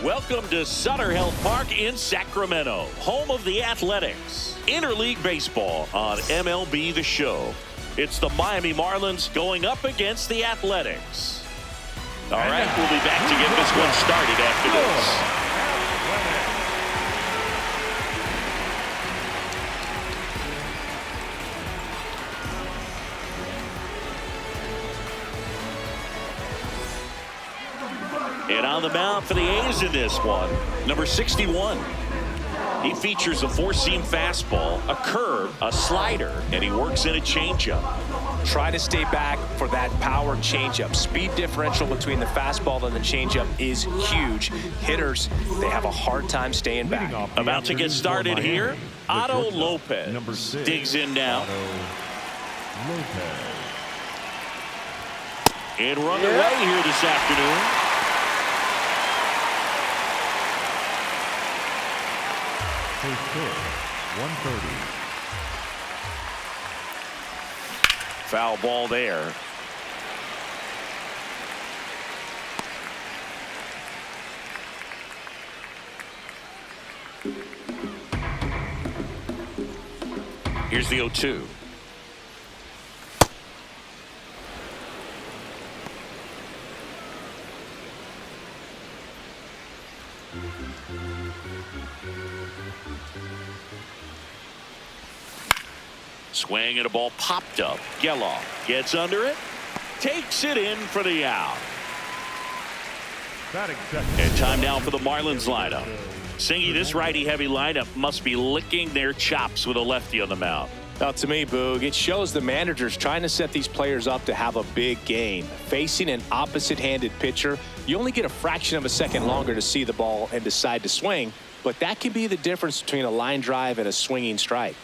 Welcome to Sutter Health Park in Sacramento, home of the Athletics. Interleague baseball on MLB The Show. It's the Miami Marlins going up against the Athletics. All right, we'll be back to get this one started after this. And on the mound for the A's in this one, number 61. He features a four-seam fastball, a curve, a slider, and he works in a changeup. Try to stay back for that power changeup. Speed differential between the fastball and the changeup is huge. Hitters, they have a hard time staying back. About to get started here, Otto Lopez digs in now. And we're underway here this afternoon. First pitch, 130. Foul ball there. Here's the 0-2. Swing and a ball popped up. Geloff gets under it, takes it in for the out. And time now for the Marlins lineup. Singy, this righty-heavy lineup must be licking their chops with a lefty on the mound. Now, to me, Boog, it shows the managers trying to set these players up to have a big game. Facing an opposite-handed pitcher, you only get a fraction of a second longer to see the ball and decide to swing, but that can be the difference between a line drive and a swinging strike.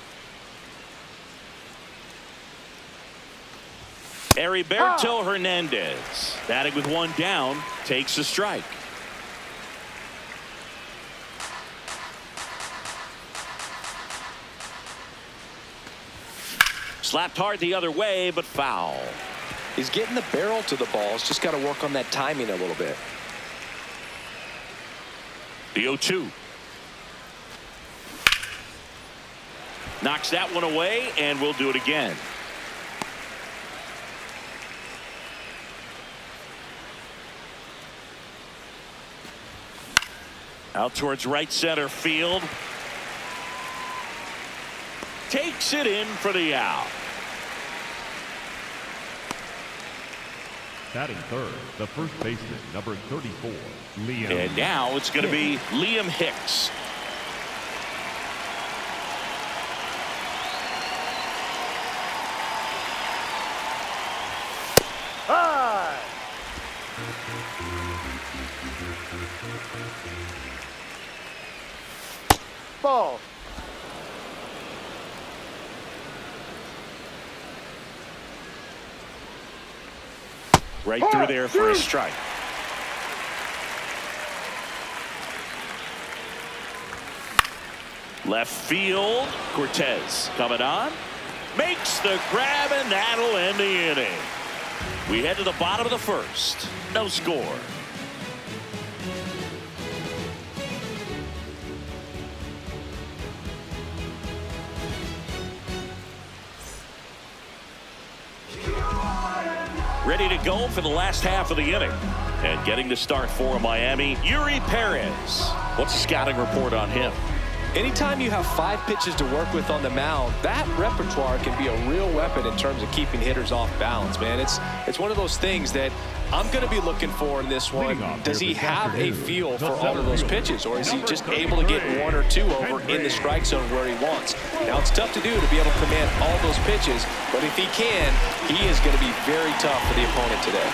Heriberto Hernandez, batting with one down, takes a strike. Slapped hard the other way, but foul. He's getting the barrel to the ball. He's just got to work on that timing a little bit. The 0-2. Knocks that one away, and we'll do it again. Out towards right center field. Takes it in for the out. Batting third, the first baseman, number 34, Liam. And now it's going to be Liam Hicks. Ball. Right through there for a strike. Left field, Cortez coming on, makes the grab, and that'll end the inning. We head to the bottom of the first. No score. Ready to go for the last half of the inning. And getting the start for Miami, Yuri Perez. What's the scouting report on him? Anytime you have 5 pitches to work with on the mound, that repertoire can be a real weapon in terms of keeping hitters off balance, man. It's one of those things that I'm going to be looking for in this one. Does he have a feel for all of those pitches, or is he just able to get 1 or 2 over in the strike zone where he wants? Now, it's tough to do to be able to command all those pitches, but if he can, he is going to be very tough for the opponent today.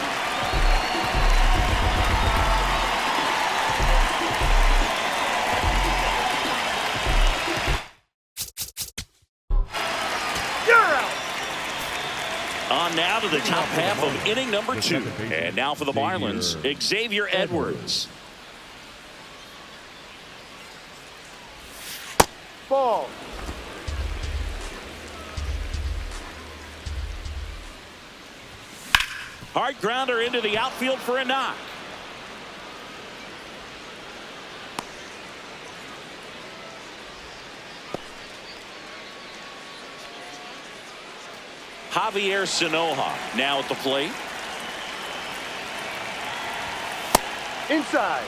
On now to the top half of inning number 2. And now for the Marlins, Xavier Edwards. Ball. Hard grounder into the outfield for a knock. Javier Sanoja now at the plate. Inside.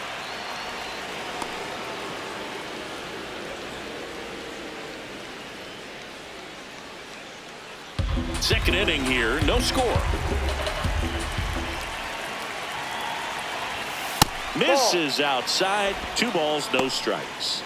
Second inning here, no score. Misses outside. 2 balls, no strikes.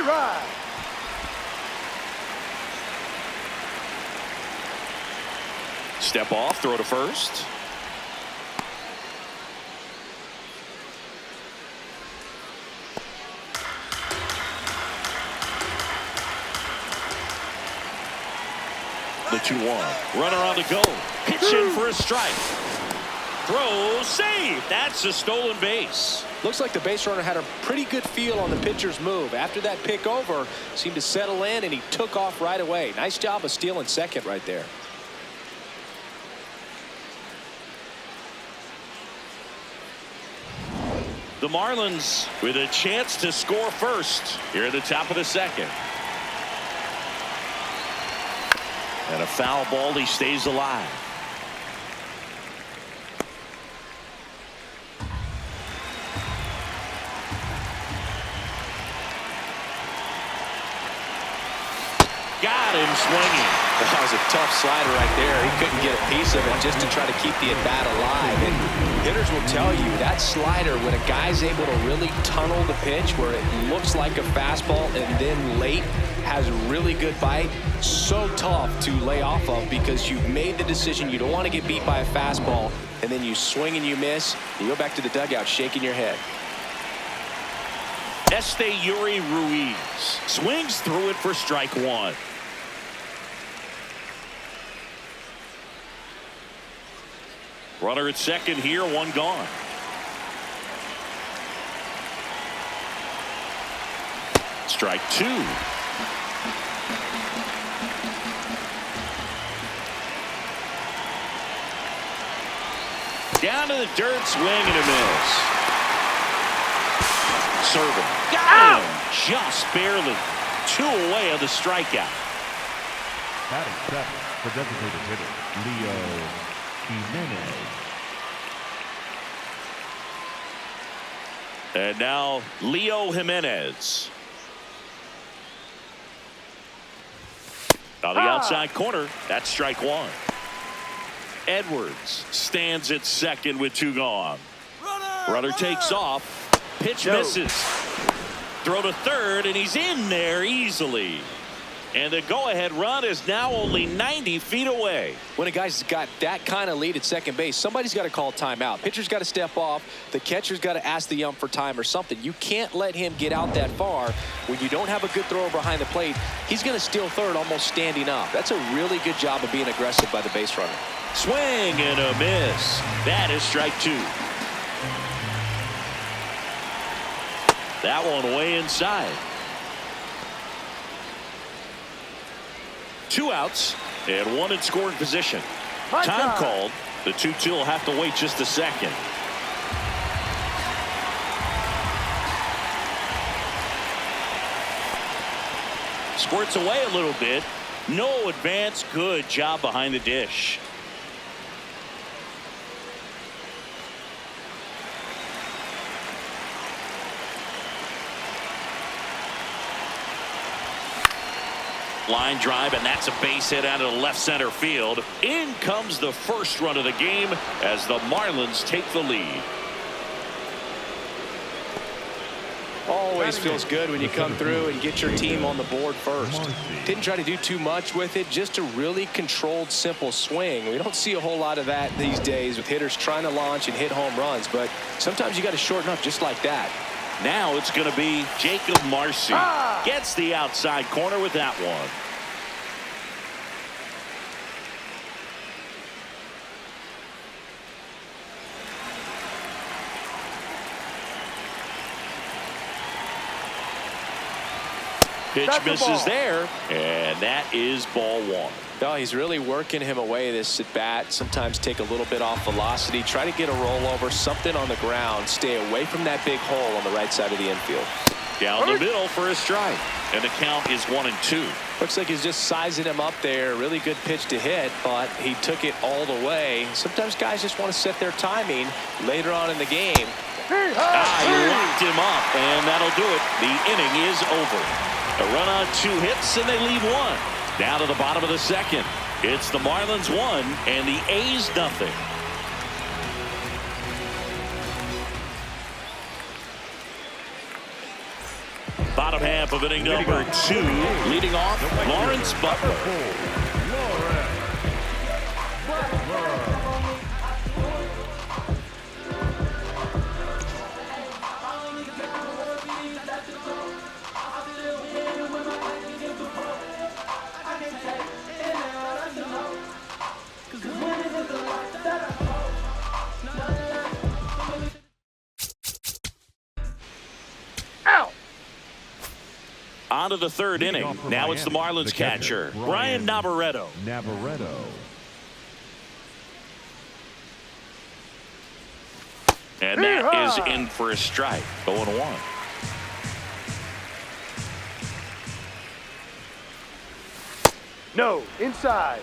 Right. Step off, throw to first. The 2-1. Runner on the go. Pitch in for a strike. Throw, save. That's a stolen base. Looks like the base runner had a pretty good feel on the pitcher's move. After that pick over, seemed to settle in, and he took off right away. Nice job of stealing second right there. The Marlins with a chance to score first here at the top of the second. And a foul ball, he stays alive. Got him swinging. That was a tough slider right there. He couldn't get a piece of it just to try to keep the at-bat alive. And hitters will tell you that slider, when a guy's able to really tunnel the pitch where it looks like a fastball and then late has really good bite, so tough to lay off of because you've made the decision you don't want to get beat by a fastball, and then you swing and you miss. You go back to the dugout shaking your head. Yuri Ruiz swings through it for strike 1. Runner at second here, 1 gone. Strike 2. Down to the dirt, swing and a miss. Serving. Got him. Just barely. 2 away on the strikeout. Batting seventh, the designated hitter, Leo Jimenez. And now Leo Jimenez. On the outside corner, that's strike 1. Edwards stands at second with 2 gone. Runner takes off. Pitch misses. Throw to third, and he's in there easily. And the go-ahead run is now only 90 feet away. When a guy's got that kind of lead at second base, somebody's got to call timeout. Pitcher's got to step off. The catcher's got to ask the ump for time or something. You can't let him get out that far. When you don't have a good thrower behind the plate, he's going to steal third almost standing up. That's a really good job of being aggressive by the base runner. Swing and a miss. That is strike 2. That one way inside. 2 outs and 1 in scoring position. Time called. The 2-2 will have to wait just a second. Squirts away a little bit. No advance. Good job behind the dish. Line drive, and that's a base hit out of the left center field. In comes the first run of the game as the Marlins take the lead. Always feels good when you come through and get your team on the board first. Didn't try to do too much with it, just a really controlled, simple swing. We don't see a whole lot of that these days with hitters trying to launch and hit home runs, but sometimes you got to shorten up just like that. Now it's going to be Jacob Marcy. Gets the outside corner with that one. Pitch misses there, and that is ball 1. No, he's really working him away, this at bat. Sometimes take a little bit off velocity, try to get a rollover, something on the ground, stay away from that big hole on the right side of the infield. Down the middle for a strike, and the count is 1-2. Looks like he's just sizing him up there. Really good pitch to hit, but he took it all the way. Sometimes guys just want to set their timing later on in the game. He locked him up, and that'll do it. The inning is over. A run on 2 hits, and they leave 1. Down to the bottom of the second. It's the Marlins 1 and the A's 0. Bottom half of inning number 2. Leading off, Lawrence Butler. On to the 3rd inning. Now it's the Marlins catcher, Brian Navarreto. And that is in for a strike. 0-1. No, inside.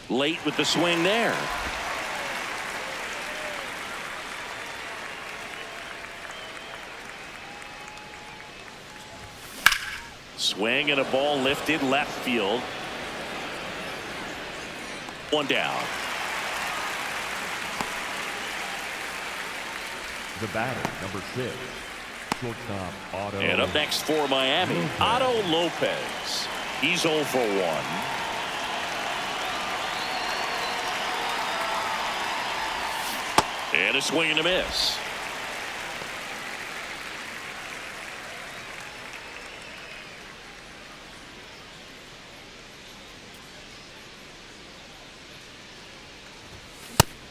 Late with the swing there. Swing and a ball lifted left field. 1 down. The batter, number 6, shortstop Otto. And up next for Miami, Otto Lopez. He's 0 for 1. And a swing and a miss.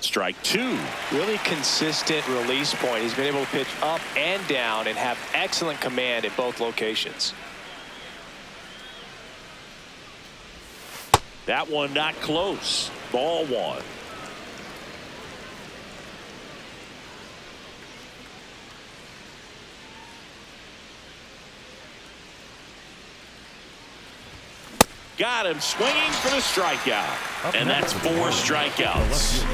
Strike 2. Really consistent release point. He's been able to pitch up and down and have excellent command at both locations. That one not close. Ball 1. Got him swinging for the strikeout. And that's 4 strikeouts.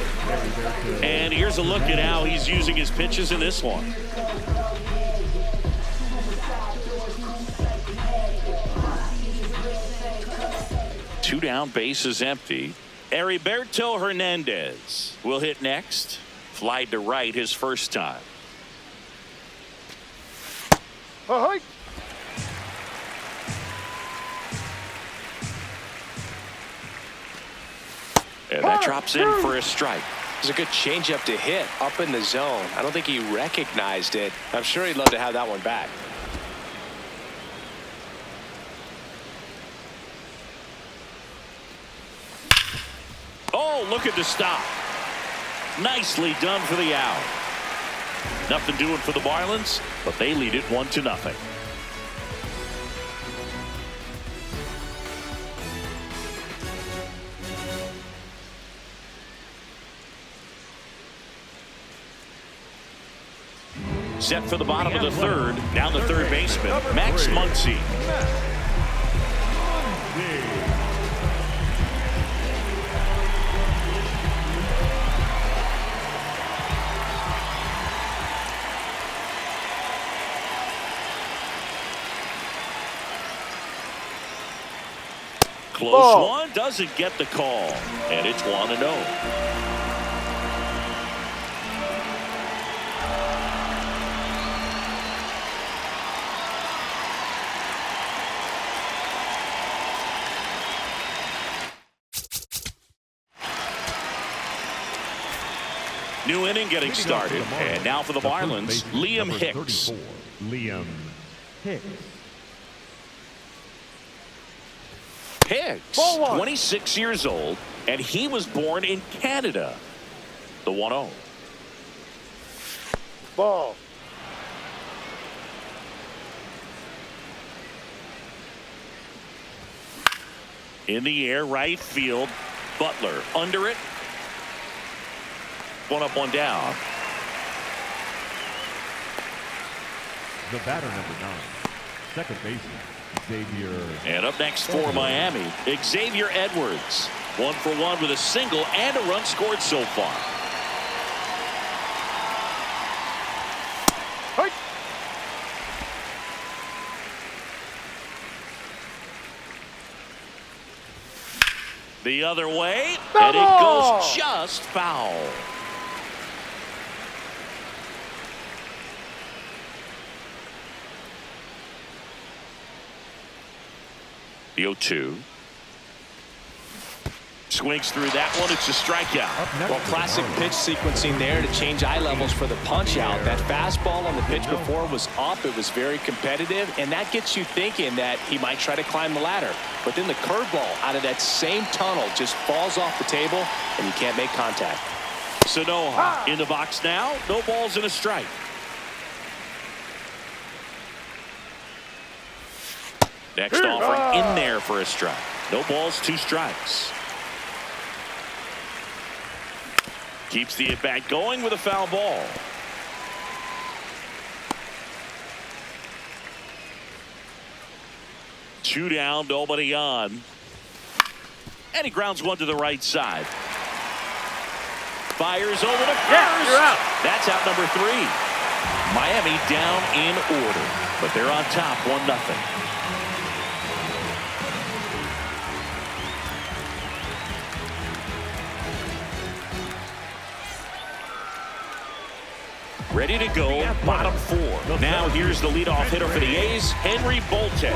And here's a look at how he's using his pitches in this one. Two down, bases empty. Heriberto Hernandez will hit next. Fly to right his first time. And that drops in for a strike. It was a good changeup to hit up in the zone. I don't think he recognized it. I'm sure he'd love to have that one back. Oh, look at the stop. Nicely done for the out. Nothing doing for the Marlins, but they lead it 1-0. Set for the bottom of the 3rd. Down the 3rd baseman, Max Muncy. Close one, doesn't get the call, and it's 1-0. New inning getting started, and now for the Marlins, Liam Hicks. Liam Hicks. Hicks, 26 years old, and he was born in Canada. The 1-0. Ball. In the air, right field. Butler under it. One up, one down. The batter, number 9, second baseman, Xavier. And up next for Miami, Xavier Edwards. 1 for 1 with a single and a run scored so far. Hey. The other way, Foul and it ball! goes just foul. The 0-2. Swings through that one. It's a strikeout. Well, classic pitch sequencing there to change eye levels for the punch out. That fastball on the pitch before was up. It was very competitive, and that gets you thinking that he might try to climb the ladder. But then the curveball out of that same tunnel just falls off the table, and you can't make contact. Sanoha in the box now. No balls and a strike. Next offering in there for a strike. No balls, 2 strikes. Keeps the at-bat going with a foul ball. Two down, nobody on. And he grounds one to the right side. Fires over to first. Yeah, you're out. That's out number 3. Miami down in order, but they're on top 1-0. Ready to go, bottom 4. Now here's the leadoff hitter for the A's, Henry Bolte.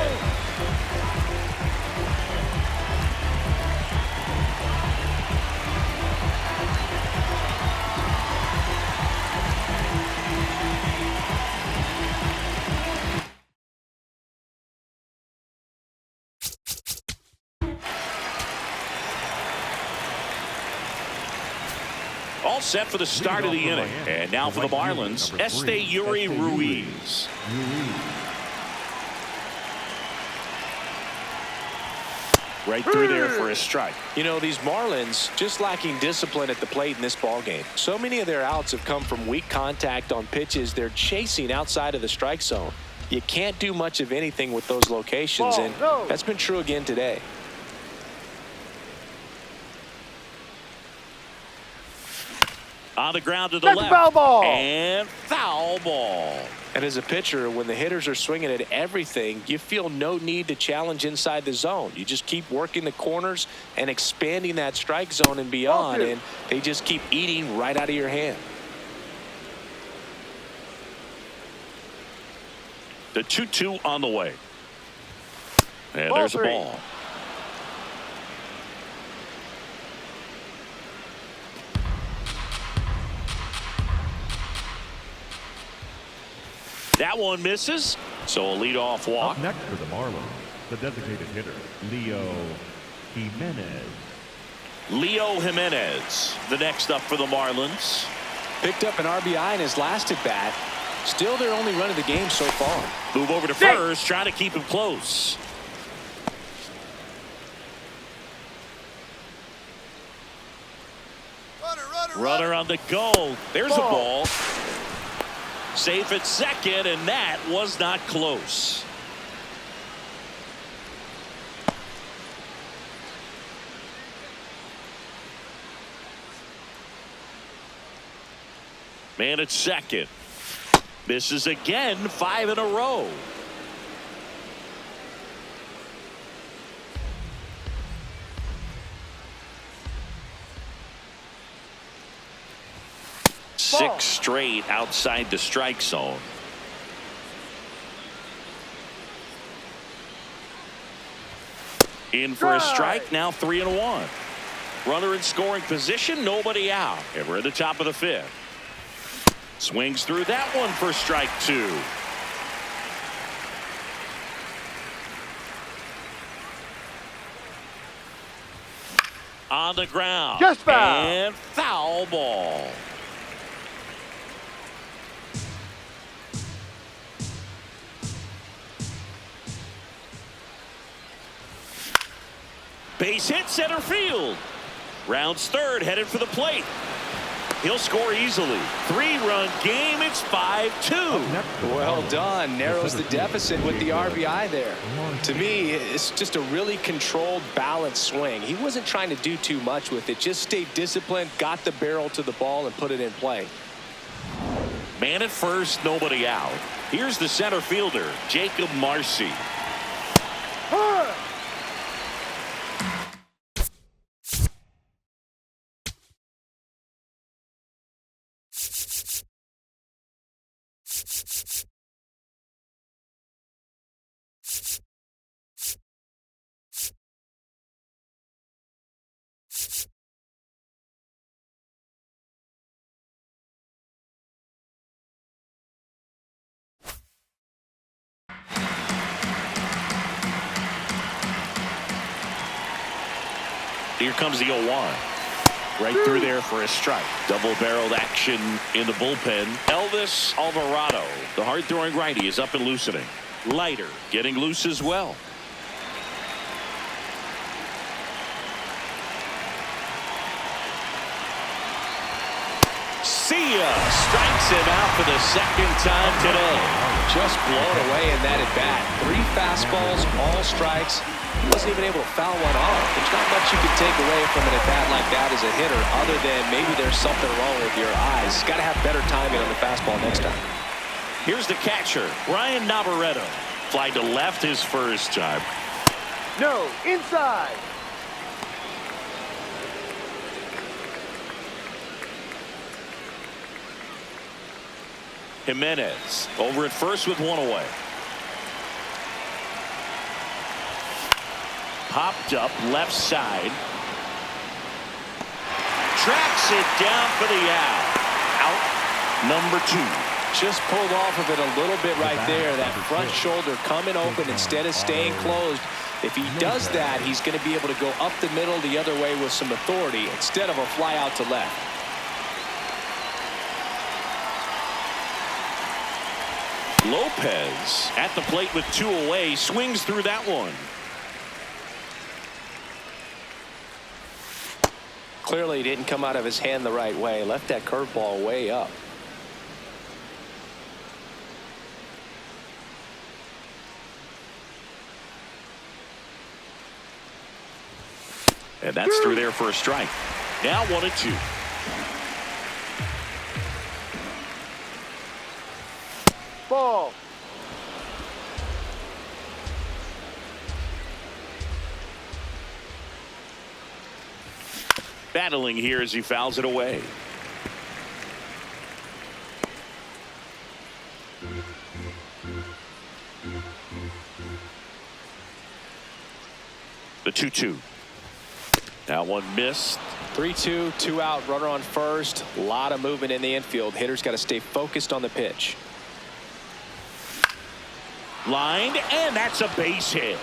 All set for the start of the inning. And now for the Marlins, Yuri Ruiz. Right through there for a strike. You know, these Marlins just lacking discipline at the plate in this ballgame. So many of their outs have come from weak contact on pitches they're chasing outside of the strike zone. You can't do much of anything with those locations, and that's been true again today. On the ground to the That's left. foul ball. And foul ball. And as a pitcher, when the hitters are swinging at everything, you feel no need to challenge inside the zone. You just keep working the corners and expanding that strike zone and beyond, and they just keep eating right out of your hand. The 2-2 on the way. And Ball there's a 3. ball. That one misses, so a leadoff walk. Up next for the Marlins, the designated hitter, Leo Jimenez. Leo Jimenez, the next up for the Marlins. Picked up an RBI in his last at bat. Still their only run of the game so far. Move over to first, trying to keep him close. Runner on the go. There's a ball. Safe at second, and that was not close. Man at second. Misses again, 5 in a row. Six straight outside the strike zone. In for a strike, now 3-1. Runner in scoring position, nobody out. And we're at the top of the 5th. Swings through that one for strike 2. On the ground. Just foul. And foul ball. Base hit center field. Rounds third, headed for the plate. He'll score easily. 3-run game. It's 5-2. Well done. Narrows the deficit with the RBI there. To me, it's just a really controlled, balanced swing. He wasn't trying to do too much with it. Just stayed disciplined, got the barrel to the ball, and put it in play. Man at first, nobody out. Here's the center fielder, Jacob Marcy. Here comes the 0-1. Right through there for a strike. Double-barreled action in the bullpen. Elvis Alvarado, the hard-throwing righty, is up and loosening. Leiter getting loose as well. See ya. Strikes him out for the second time today. Just blown away in that at-bat. 3 fastballs, all strikes. He wasn't even able to foul one off. There's not much you can take away from an at-bat like that as a hitter, other than maybe there's something wrong with your eyes. Got to have better timing on the fastball next time. Here's the catcher, Ryan Navarretto. Fly to left his first time. No, inside. Jimenez over at first with 1 away. Popped up left side. Tracks it down for the out. Out number 2. Just pulled off of it a little bit right there. That front shoulder coming open instead of staying closed. If he does that, he's going to be able to go up the middle the other way with some authority instead of a fly out to left. Lopez at the plate with 2 away, swings through that one. Clearly didn't come out of his hand the right way. Left that curveball way up. And that's through there for a strike. Now 1-2. Ball. Battling here as he fouls it away. The 2-2. Now one missed. 3-2, 2 out, runner on first. A lot of movement in the infield. Hitters got to stay focused on the pitch. Lined, and that's a base hit.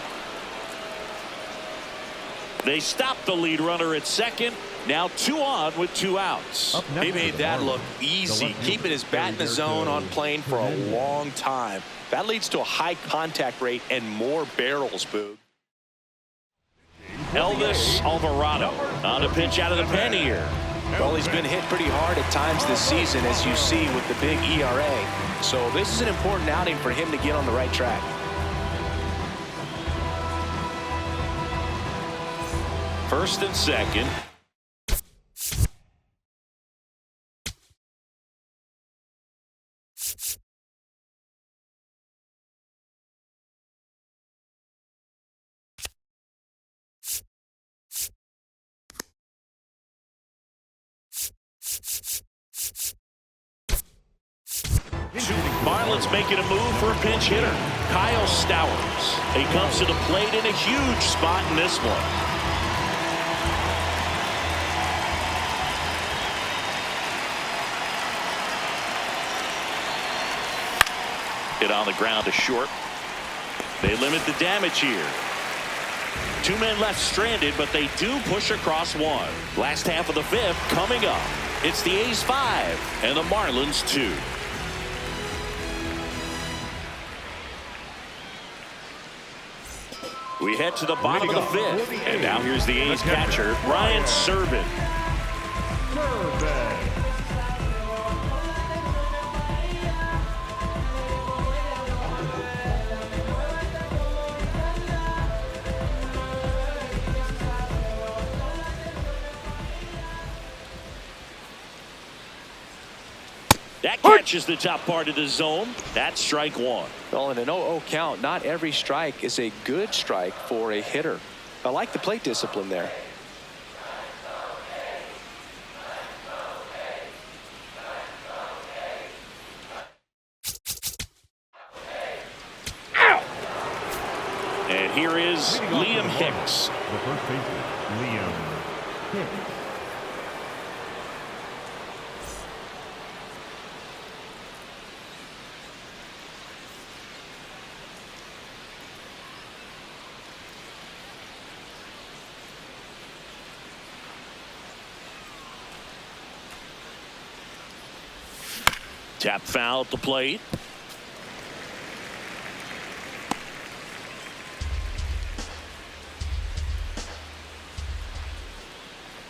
They stopped the lead runner at second. Now 2 on with 2 outs. He made that look easy, keeping his bat in the zone on plane for a long time. That leads to a high contact rate and more barrels, Boog. Elvis Alvarado on a pitch out of the pen here. Well, he's been hit pretty hard at times this season, as you see with the big ERA. So this is an important outing for him to get on the right track. First and second. Marlins making a move for a pinch hitter. Kyle Stowers. He comes to the plate in a huge spot in this one. Hit on the ground to short. They limit the damage here. 2 men left stranded, but they do push across 1. Last half of the 5th coming up. It's the A's 5 and the Marlins 2. We head to the bottom of the fifth. And now here's the A's catcher, Ryan Serban. That catches the top part of the zone. That's strike one. Well, in an 0-0 count, not every strike is a good strike for a hitter. I like the plate discipline there. And here is Liam Hicks. The first baseman, Liam Hicks. Tap foul at the plate.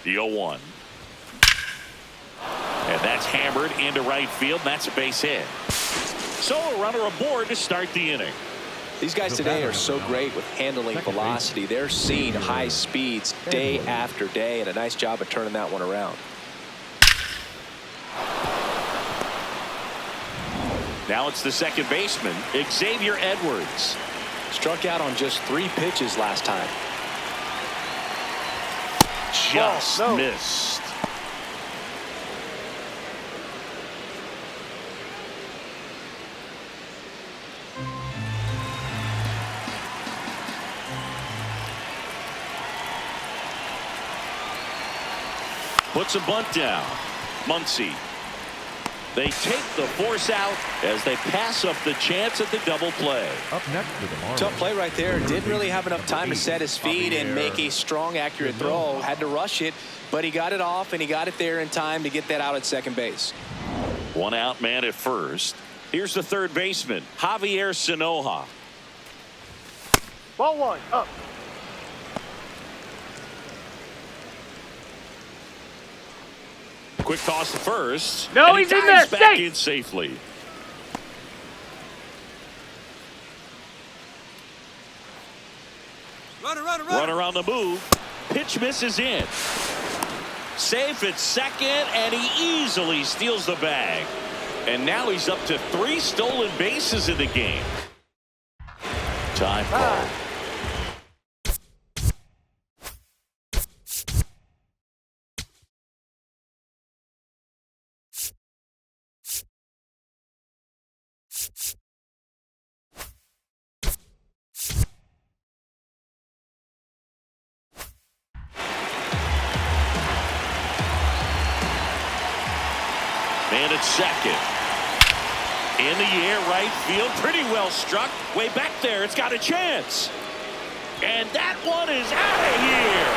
The 0-1. And that's hammered into right field. That's a base hit. So a runner aboard to start the inning. These guys today are so great with handling velocity. They're seeing high speeds day after day, and a nice job of turning that one around. Now it's the second baseman, Xavier Edwards. Struck out on just 3 pitches last time. Just missed. Puts a bunt down. Muncy. They take the force out as they pass up the chance at the double play. Up next to the Marlins. Tough play right there. Didn't really have enough time to set his feet and make a strong, accurate throw. Had to rush it, but he got it off, and he got it there in time to get that out at second base. One out man at first. Here's the third baseman, Javier Sanoja. Ball 1, up. Quick toss to first. No, and he's he in there, dives back safe. in safely. Runner on the move. Pitch misses in. Safe at second, and he easily steals the bag. And now he's up to 3 stolen bases in the game. Time call. Man at second. In the air, right field. Pretty well struck. Way back there. It's got a chance. And that one is out of here.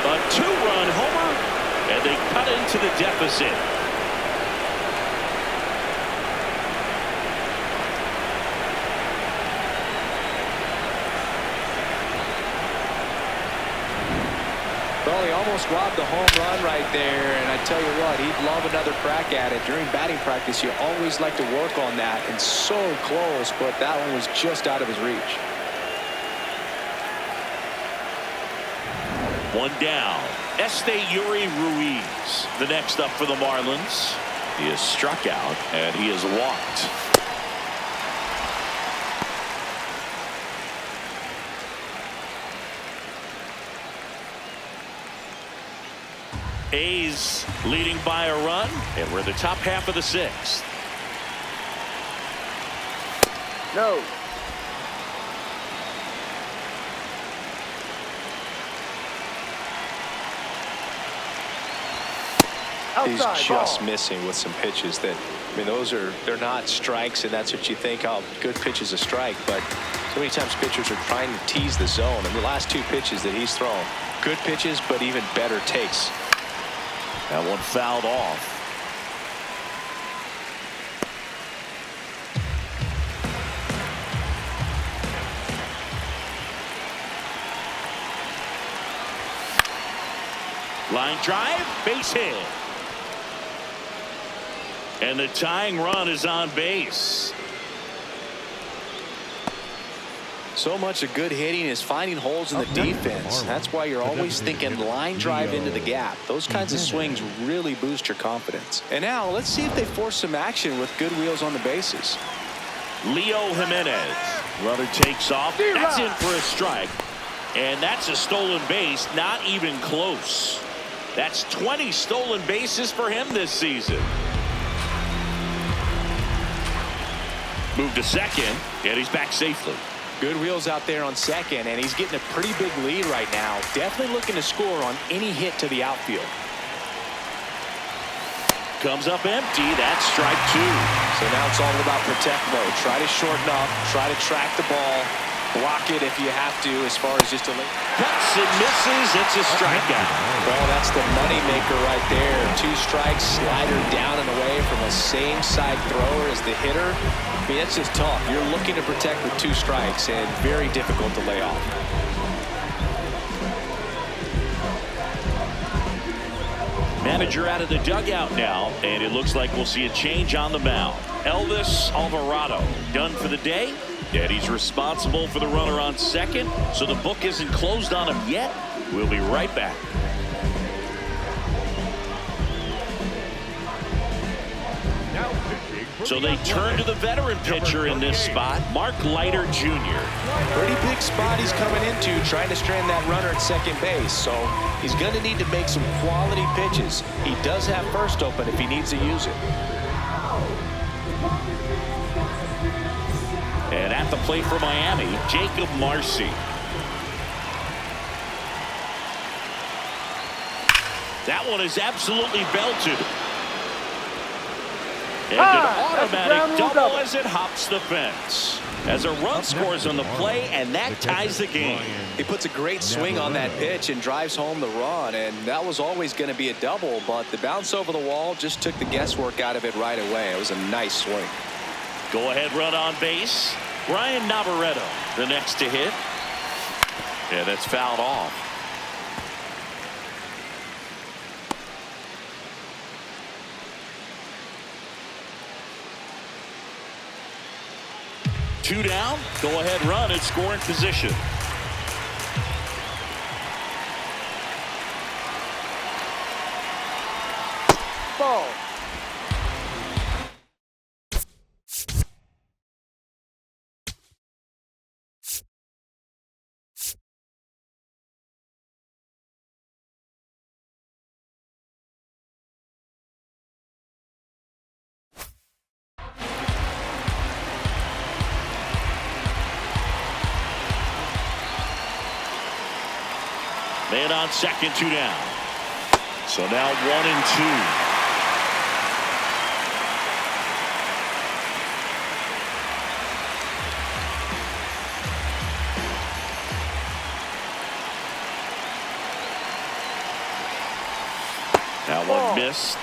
A 2-run homer. And they cut into the deficit. Well, he almost robbed the home run right there, and I tell you what, he'd love another crack at it. During batting practice, you always like to work on that, and so close, but that one was just out of his reach. One down. Yuri Ruiz, the next up for the Marlins. He is struck out, and he is walked. A's leading by a run, and we're in the top half of the 6th. No. He's Outside, just ball. missing with some pitches that, I mean, they're not strikes, and that's what you think, oh, good pitch is a strike, but so many times pitchers are trying to tease the zone, and the last 2 pitches that he's thrown, good pitches, but even better takes. That one fouled off. Line drive, base hit. And the tying run is on base. So much of good hitting is finding holes in the defense. That's why you're always thinking line drive into the gap. Those kinds of swings really boost your confidence. And now let's see if they force some action with good wheels on the bases. Leo Jimenez. Runner takes off. That's in for a strike. And that's a stolen base, not even close. That's 20 stolen bases for him this season. Move to second, and he's back safely. Good wheels out there on second, and he's getting a pretty big lead right now. Definitely looking to score on any hit to the outfield. Comes up empty. That's strike two. So now it's all about protect mode. Try to shorten up, try to track the ball, block it if you have to, as far as just a late. Cuts and misses. It's a strikeout. Well, that's the money maker right there. 2 strikes, slider down and away from the same side thrower as the hitter. I mean, it's just tough. You're looking to protect with 2 strikes and very difficult to lay off. Manager out of the dugout now, and it looks like we'll see a change on the mound. Elvis Alvarado done for the day, and he's responsible for the runner on second, so the book isn't closed on him yet. We'll be right back. Now pitching for So the they turn to the veteran pitcher in this spot, Mark Leiter Jr. Pretty big spot he's coming into, trying to strand that runner at second base. So he's going to need to make some quality pitches. He does have first open if he needs to use it. And at the plate for Miami, Jacob Marcy. That one is absolutely belted. And an automatic double as it hops the fence. As a run scores on the play, and that ties the game. He puts a great swing on that pitch and drives home the run, and that was always going to be a double, but the bounce over the wall just took the guesswork out of it right away. It was a nice swing. Go ahead run on base. Brian Navarretto, the next to hit. And that's fouled off. Two down. Go ahead run at scoring position. Ball. Man on second, 2 down. So now 1 and 2. Now one missed.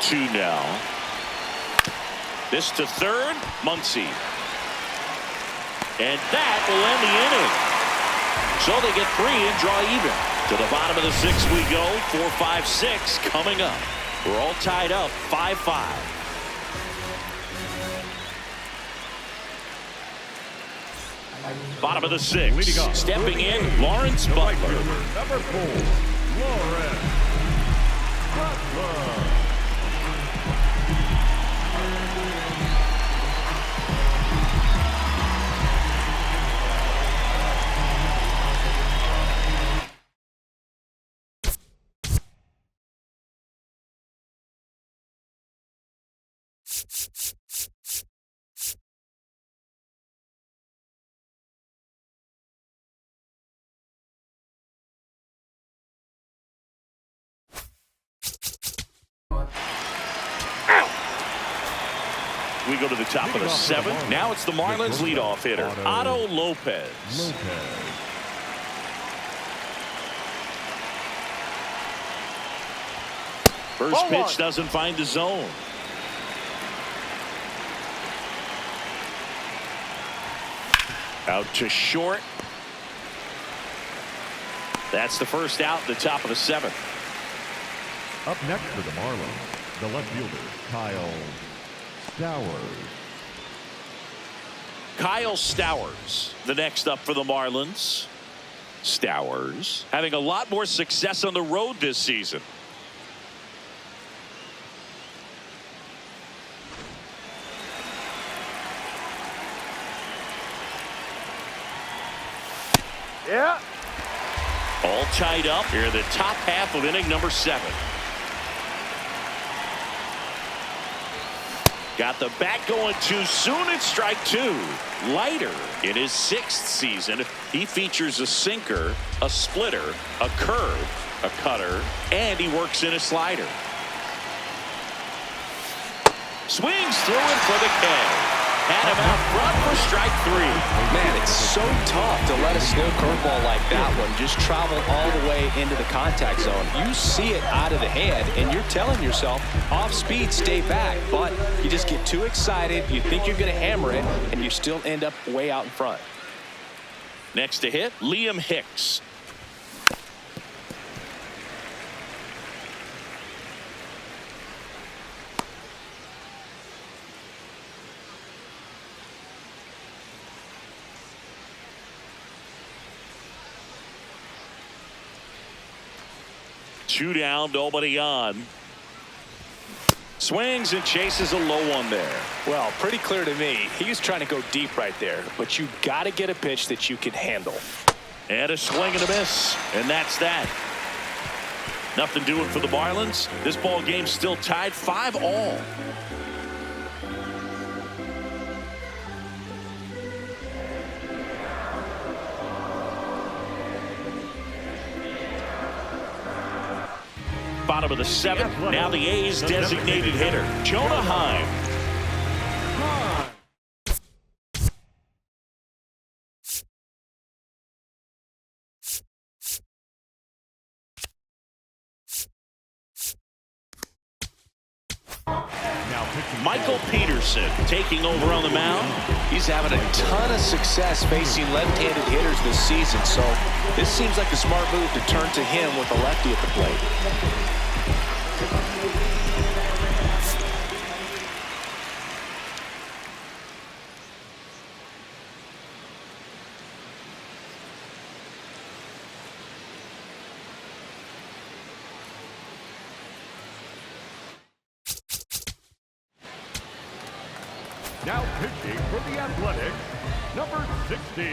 Two now. This to third, Muncy. And that will end the inning. So they get 3 and draw even. To the bottom of the 6th we go. 4, 5, 6 coming up. We're all tied up 5-5. Bottom of the 6th. Stepping in, Lawrence Butler. Number 4, Lawrence Butler. We go to the top of the 7th. Now it's the Marlins leadoff hitter, Otto Lopez. First pitch doesn't find the zone. Out to short. That's the first out, the top of the 7th. Up next for the Marlins, the left fielder, Kyle Stowers. Kyle Stowers, the next up for the Marlins. Stowers having a lot more success on the road this season. Yeah. All tied up here in the top half of inning number 7. Got the bat going too soon at strike 2. Leiter in his 6th season. He features a sinker, a splitter, a curve, a cutter, and he works in a slider. Swings through it for the K. Had him out front for strike 3. Man, it's so tough to let a slow curveball like that one just travel all the way into the contact zone. You see it out of the hand, and you're telling yourself, off speed, stay back. But you just get too excited, you think you're going to hammer it, and you still end up way out in front. Next to hit, Liam Hicks. Two down, nobody on. Swings and chases a low one there. Well, pretty clear to me. He's trying to go deep right there, but you got to get a pitch that you can handle. And a swing and a miss, and that's that. Nothing doing for the Marlins. This ball game's still tied 5-all. Bottom of the 7th. Now the A's designated hitter, Jonah Heim. Michael Peterson taking over on the mound. He's having a ton of success facing left-handed hitters this season, so this seems like a smart move to turn to him with a lefty at the plate. Now pitching for the Athletics, number 60,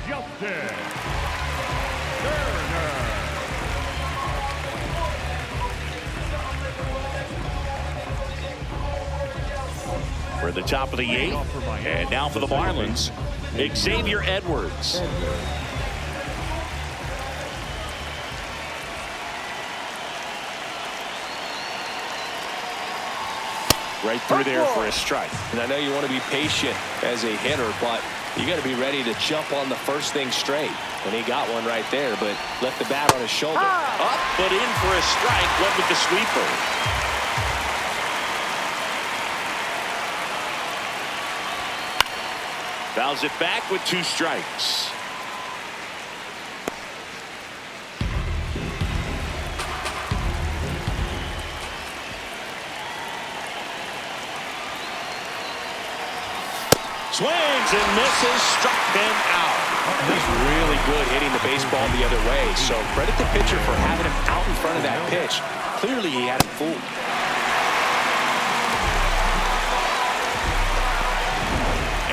Justin Turner. We're at the top of the 8th, and now for the Marlins, Xavier Edwards. Right through there for a strike. And I know you want to be patient as a hitter, but you got to be ready to jump on the first thing straight. And he got one right there, but left the bat on his shoulder. Up, but in for a strike. Went with the sweeper. Fouls it back with 2 strikes. Swings and misses, struck him out. He's really good hitting the baseball the other way, so credit the pitcher for having him out in front of that pitch. Clearly he had him fooled.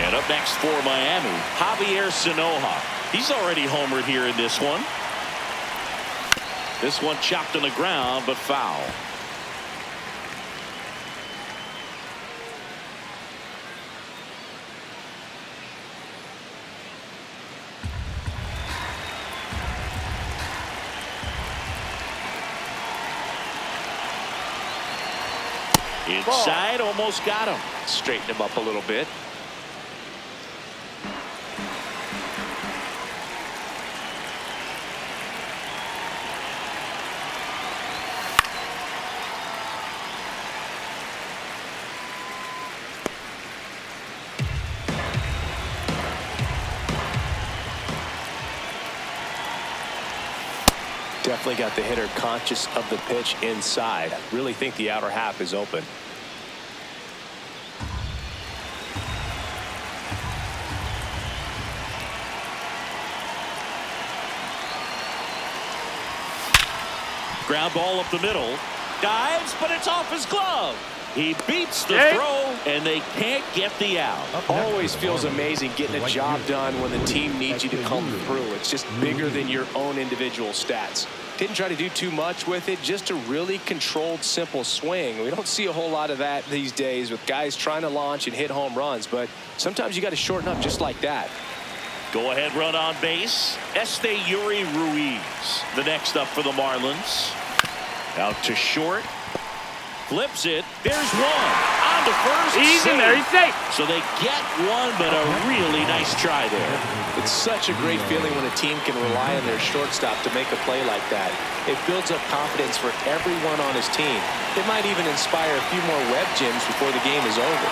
And up next for Miami, Javier Sanoja. He's already homered here in this one. This one chopped on the ground, but foul. Inside, almost got him. Straighten him up a little bit. Definitely got the hitter conscious of the pitch inside. Really think the outer half is open. Ground ball up the middle. Dives, but it's off his glove. He beats the throw, and they can't get the out. Always feels amazing getting a job done when the team needs you to come through. It's just bigger than your own individual stats. Didn't try to do too much with it, just a really controlled, simple swing. We don't see a whole lot of that these days with guys trying to launch and hit home runs, but sometimes you got to shorten up just like that. Go ahead run on base. Yuri Ruiz, the next up for the Marlins. Out to short. Flips it. There's one. On to first. Easy, very safe. So they get one, but a really nice try there. It's such a great feeling when a team can rely on their shortstop to make a play like that. It builds up confidence for everyone on his team. It might even inspire a few more web gyms before the game is over.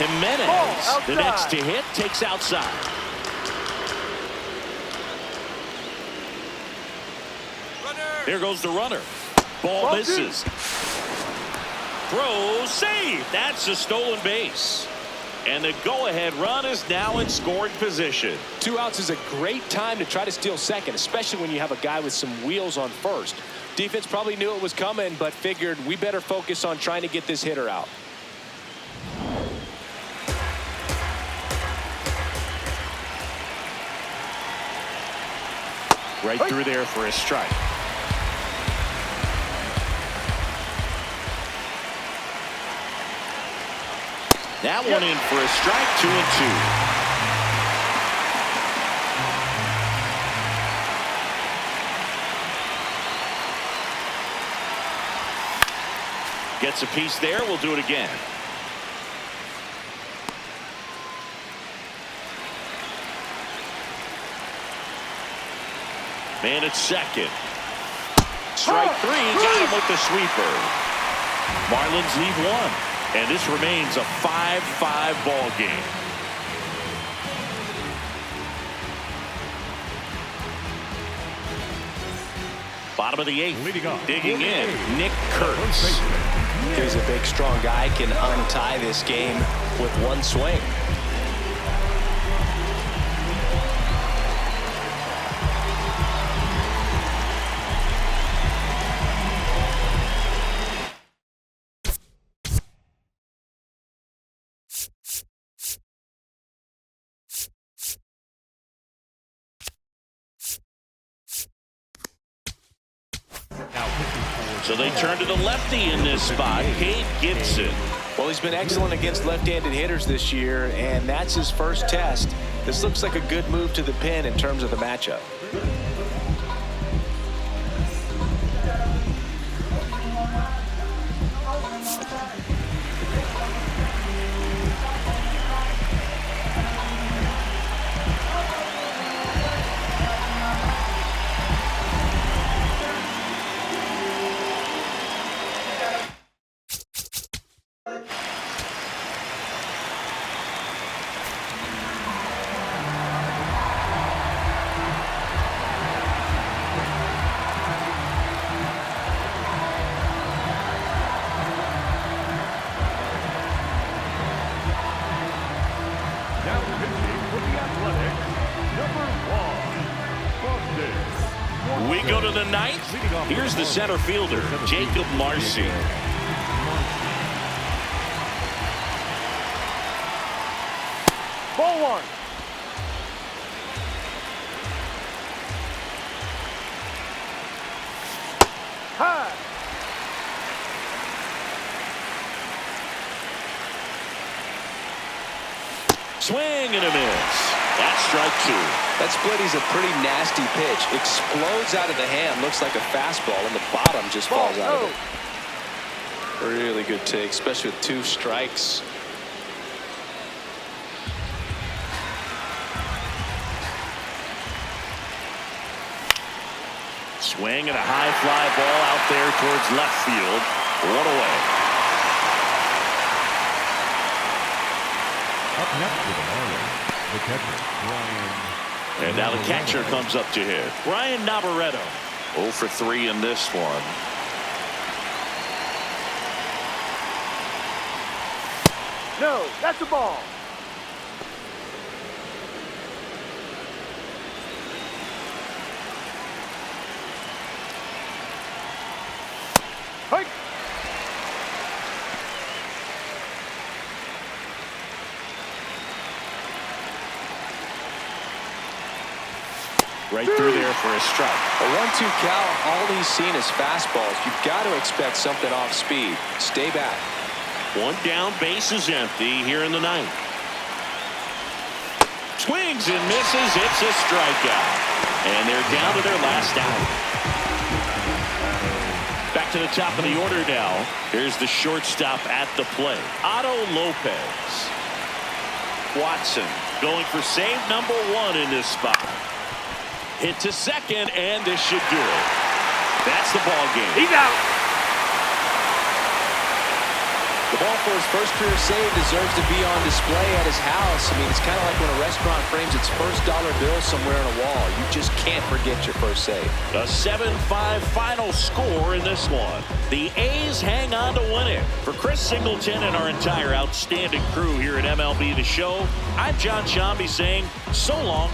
Jimenez, the next to hit, takes outside. There goes the runner. Ball misses. Throw, save. That's a stolen base. And the go-ahead run is now in scoring position. 2 outs is a great time to try to steal second, especially when you have a guy with some wheels on first. Defense probably knew it was coming, but figured we better focus on trying to get this hitter out. Right through there for a strike. That one in for a strike, 2-2. Gets a piece there. We'll do it again. Man at second. Strike 3. Got him with the sweeper. Marlins lead one. And this remains a 5-5 ball game. Bottom of the 8th. Digging in. Nick Kurtz. He's a big, strong guy. Can untie this game with one swing. So they turn to the lefty in this spot, Cade Gibson. Well, he's been excellent against left-handed hitters this year, and that's his first test. This looks like a good move to the pin in terms of the matchup. We go to the 9th. Here's the center fielder, Jacob Marcy. Ball 1. High. Swing and a miss. That's strike 2. That split is a pretty nasty pitch. Explodes out of the hand. Looks like a fastball, and the bottom just falls out of it. Really good take, especially with 2 strikes. Swing and a high fly ball out there towards left field. 1 away. Up next for the Marlins, The catcher, Brian. And now the catcher comes up to hit. Brian Navarretto. 0 for 3 in this one. No, that's a ball. Hike. Right through there for a strike. A 1-2 count, all he's seen is fastballs. You've got to expect something off speed. Stay back. One down, base is empty here in the ninth. Swings and misses. It's a strikeout. And they're down to their last out. Back to the top of the order now. Here's the shortstop at the plate. Otto Lopez. Watson going for save number 1 in this spot. Hit to second, and this should do it. That's the ball game. He's out. The ball for his first career save deserves to be on display at his house. I mean, it's kind of like when a restaurant frames its first dollar bill somewhere on a wall. You just can't forget your first save. A 7-5 final score in this one. The A's hang on to win it. For Chris Singleton and our entire outstanding crew here at MLB The Show, I'm John Shambi saying so long